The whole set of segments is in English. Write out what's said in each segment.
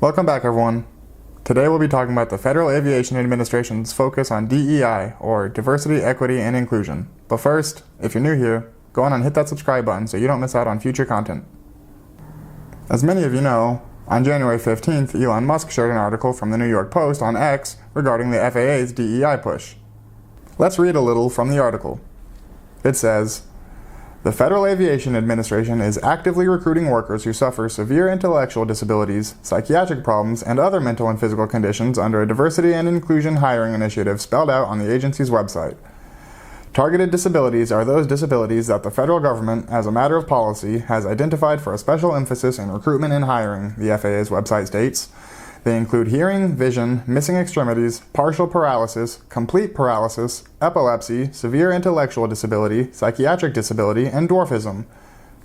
Welcome back, everyone. Today we'll be talking about the Federal Aviation Administration's focus on DEI, or Diversity, Equity, and Inclusion. But first, if you're new here, go on and hit that subscribe button so you don't miss out on future content. As many of you know, on January 15th, Elon Musk shared an article from the New York Post on X regarding the FAA's DEI push. Let's read a little from the article. It says, "The Federal Aviation Administration is actively recruiting workers who suffer severe intellectual disabilities, psychiatric problems, and other mental and physical conditions under a diversity and inclusion hiring initiative spelled out on the agency's website. Targeted disabilities are those disabilities that the federal government, as a matter of policy, has identified for a special emphasis in recruitment and hiring," the FAA's website states. They include hearing, vision, missing extremities, partial paralysis, complete paralysis, epilepsy, severe intellectual disability, psychiatric disability, and dwarfism.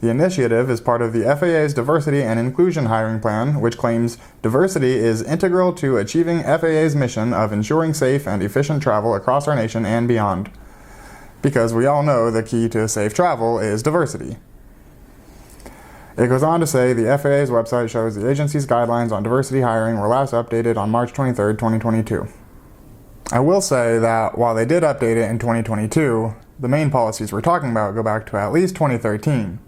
The initiative is part of the FAA's Diversity and Inclusion Hiring Plan, which claims diversity is integral to achieving FAA's mission of ensuring safe and efficient travel across our nation and beyond. Because we all know the key to safe travel is diversity. It goes on to say the FAA's website shows the agency's guidelines on diversity hiring were last updated on March 23, 2022. I will say that while they did update it in 2022, the main policies we're talking about go back to at least 2013.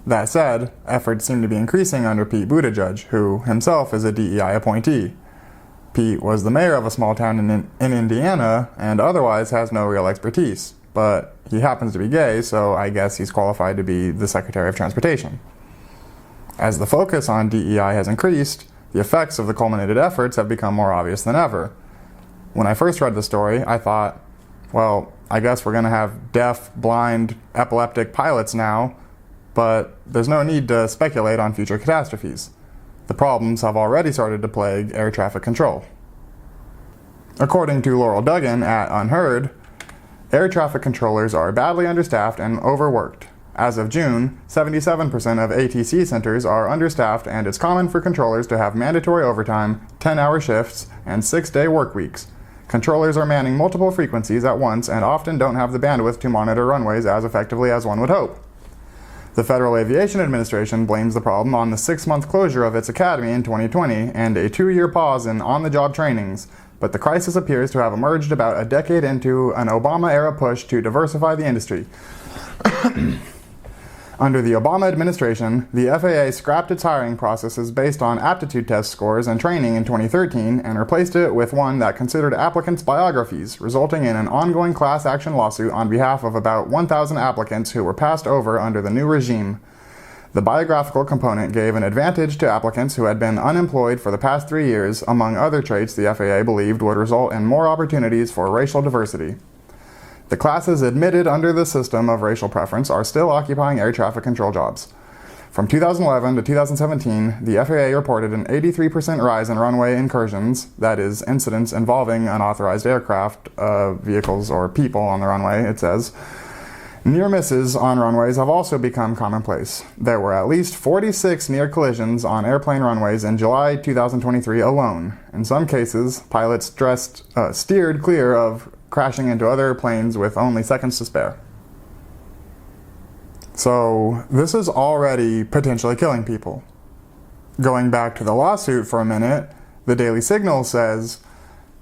That said, efforts seem to be increasing under Pete Buttigieg, who himself is a DEI appointee. Pete was the mayor of a small town in Indiana and otherwise has no real expertise, but he happens to be gay, so I guess he's qualified to be the Secretary of Transportation. As the focus on DEI has increased, the effects of the culminated efforts have become more obvious than ever. When I first read the story, I thought, well, I guess we're going to have deaf, blind, epileptic pilots now, but there's no need to speculate on future catastrophes. The problems have already started to plague air traffic control. According to Laurel Duggan at UnHerd, air traffic controllers are badly understaffed and overworked. As of June, 77% of ATC centers are understaffed, and it's common for controllers to have mandatory overtime, 10-hour shifts, and 6-day work weeks. Controllers are manning multiple frequencies at once and often don't have the bandwidth to monitor runways as effectively as one would hope. The Federal Aviation Administration blames the problem on the 6-month closure of its academy in 2020 and a 2-year pause in on-the-job trainings, but the crisis appears to have emerged about a decade into an Obama-era push to diversify the industry. Under the Obama administration, the FAA scrapped its hiring processes based on aptitude test scores and training in 2013 and replaced it with one that considered applicants' biographies, resulting in an ongoing class action lawsuit on behalf of about 1,000 applicants who were passed over under the new regime. The biographical component gave an advantage to applicants who had been unemployed for the past 3 years, among other traits the FAA believed would result in more opportunities for racial diversity. The classes admitted under the system of racial preference are still occupying air traffic control jobs. From 2011 to 2017, the FAA reported an 83% rise in runway incursions, that is, incidents involving unauthorized aircraft, vehicles, or people on the runway, it says. Near misses on runways have also become commonplace. There were at least 46 near collisions on airplane runways in July 2023 alone. In some cases, pilots steered clear of crashing into other planes with only seconds to spare. So this is already potentially killing people. Going back to the lawsuit for a minute, the Daily Signal says,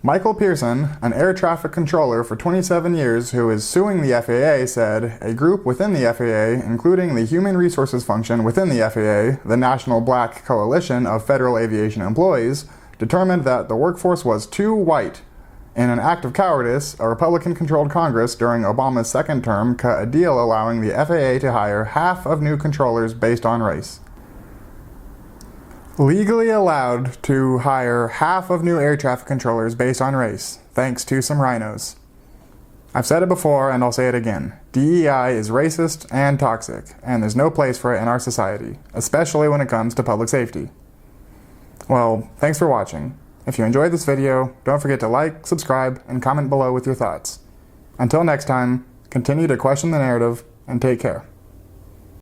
Michael Pearson, an air traffic controller for 27 years who is suing the FAA, said a group within the FAA, including the Human Resources Function within the FAA, the National Black Coalition of Federal Aviation Employees, determined that the workforce was too white. In an act of cowardice, a Republican-controlled Congress during Obama's second term cut a deal allowing the FAA to hire half of new controllers based on race. Legally allowed to hire half of new air traffic controllers based on race, thanks to some rhinos. I've said it before and I'll say it again. DEI is racist and toxic, and there's no place for it in our society, especially when it comes to public safety. Well, thanks for watching. If you enjoyed this video, don't forget to like, subscribe, and comment below with your thoughts. Until next time, continue to question the narrative and take care.